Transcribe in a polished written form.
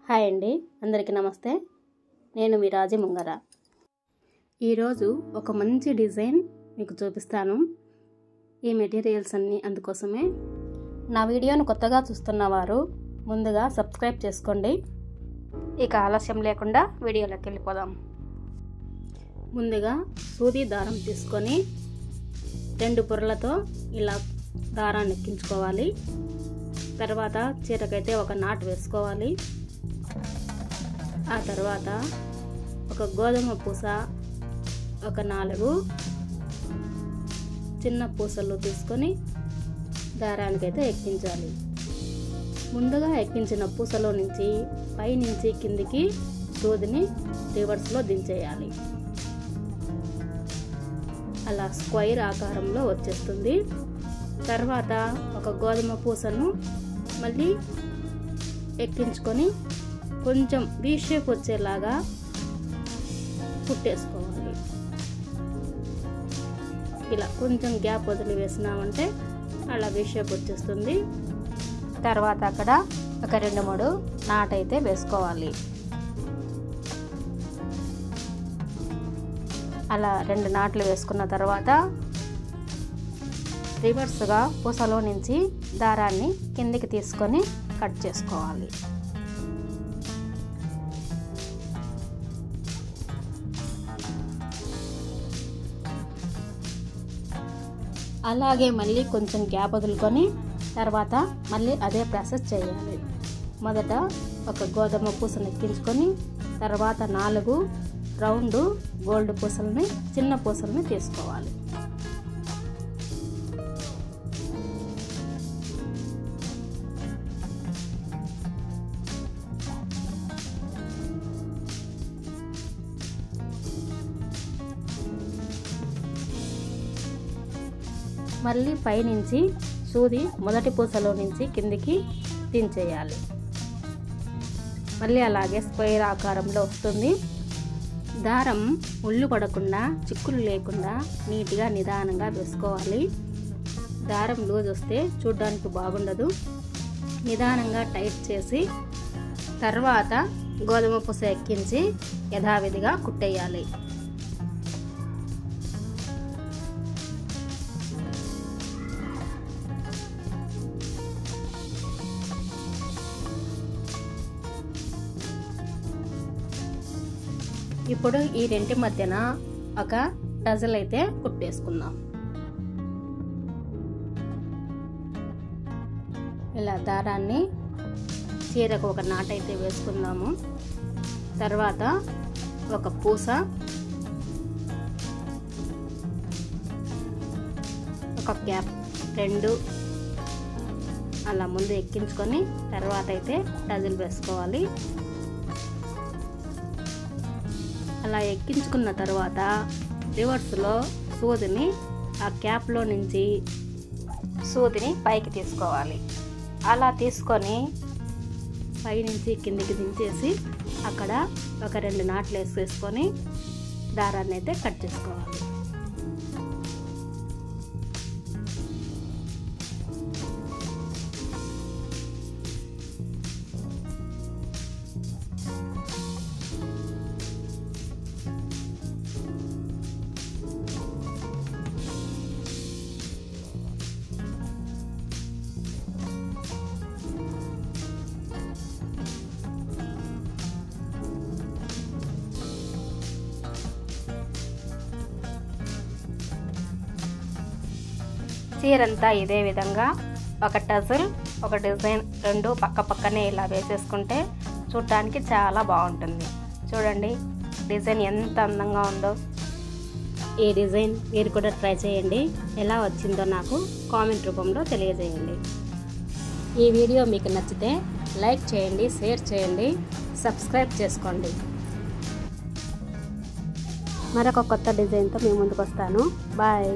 Hi అండి, అందరికీ నమస్తే. నేను మీ రాజీ ముంగర. ఈరోజు ఒక మంచి డిజైన్ మీకు చూపిస్తాను. ఈ మెటీరియల్స్ అన్నీ అందుకోసమే. నా వీడియోను కొత్తగా చూస్తున్నవారు ముందుగా సబ్స్క్రైబ్ చేసుకోండి. ఇక ఆలస్యం లేకుండా వీడియోలోకి వెళ్ళిపోదాం. ముందుగా సూది దారం తీసుకొని 2 పొరలతో ఇలా దారాన్ని ఎక్కించుకోవాలి. తర్వాత చీరకైతే ఒక నాట్ వేసుకోవాలి. ఆ తర్వాత ఒక గోధుమ పూస, ఒక 4 చిన్న పూసలు తీసుకొని దారానికైతే ఎక్కించాలి. ముందుగా ఎక్కించిన పూసలో నుంచి పైనుంచి కిందికి సూదిని రివర్స్లో దించేయాలి. అలా స్క్వేర్ ఆకారంలో వచ్చేస్తుంది. తర్వాత ఒక గోధుమ పూసను మళ్ళీ ఎక్కించుకొని కొంచెం వీ షేప్ వచ్చేలాగా కుట్టేసుకోవాలి. ఇలా కొంచెం గ్యాప్ వదిలి వేసినామంటే అలా వీ షేప్ వచ్చేస్తుంది. తర్వాత అక్కడ ఒక 2-3 నాటైతే వేసుకోవాలి. అలా 2 నాట్లు వేసుకున్న తర్వాత రివర్స్గా పూసలో నుంచి దారాన్ని కిందికి తీసుకొని కట్ చేసుకోవాలి. అలాగే మళ్ళీ కొంచెం గ్యాప్ వదులుకొని తర్వాత మళ్ళీ అదే ప్రాసెస్ చేయాలి. మొదట ఒక గోధుమ పూసను ఎక్కించుకొని తర్వాత 4 రౌండ్ గోల్డ్ పూసలని, చిన్న పూసలని తీసుకోవాలి. మళ్ళీ పైనుంచి సూది మొదటి పూసలో నుంచి కిందికి దించేయాలి. మళ్ళీ అలాగే స్క్వేర్ ఆకారంలో వస్తుంది. దారం ఉళ్ళు పడకుండా, చిక్కులు లేకుండా నీట్గా నిదానంగా వేసుకోవాలి. దారం లూజ్ వస్తే చూడడానికి బాగుండదు. నిదానంగా టైట్ చేసి తర్వాత గోధుమ పూస ఎక్కించి యథావిధిగా కుట్టేయాలి. ఇప్పుడు ఈ రెంటి మధ్యన ఒక టజల్ అయితే కుట్టేసుకుందాం. ఇలా దారాన్ని చీరకు ఒక నాట్ అయితే వేసుకుందాము. తర్వాత ఒక పూస, ఒక క్యాప్ 2 అలా ముందు ఎక్కించుకొని తర్వాత అయితే టజల్ వేసుకోవాలి. అలా ఎక్కించుకున్న తర్వాత రివర్స్లో సూదిని ఆ క్యాప్లో నుంచి సూదిని పైకి తీసుకోవాలి. అలా తీసుకొని పైనుంచి కిందికి దించేసి అక్కడ ఒక 2 నాట్లు వేసేసుకొని దారాన్ని అయితే కట్ చేసుకోవాలి. చీరంతా ఇదే విధంగా ఒక టజల్, ఒక డిజైన్ 2 పక్క పక్కనే ఇలా వేసేసుకుంటే చూడటానికి చాలా బాగుంటుంది. చూడండి డిజైన్ ఎంత అందంగా ఉందో. ఈ డిజైన్ మీరు కూడా ట్రై చేయండి. ఎలా వచ్చిందో నాకు కామెంట్ రూపంలో తెలియజేయండి. ఈ వీడియో మీకు నచ్చితే లైక్ చేయండి, షేర్ చేయండి, సబ్స్క్రైబ్ చేసుకోండి. మరొక కొత్త డిజైన్తో మీ ముందుకు వస్తాను. బాయ్.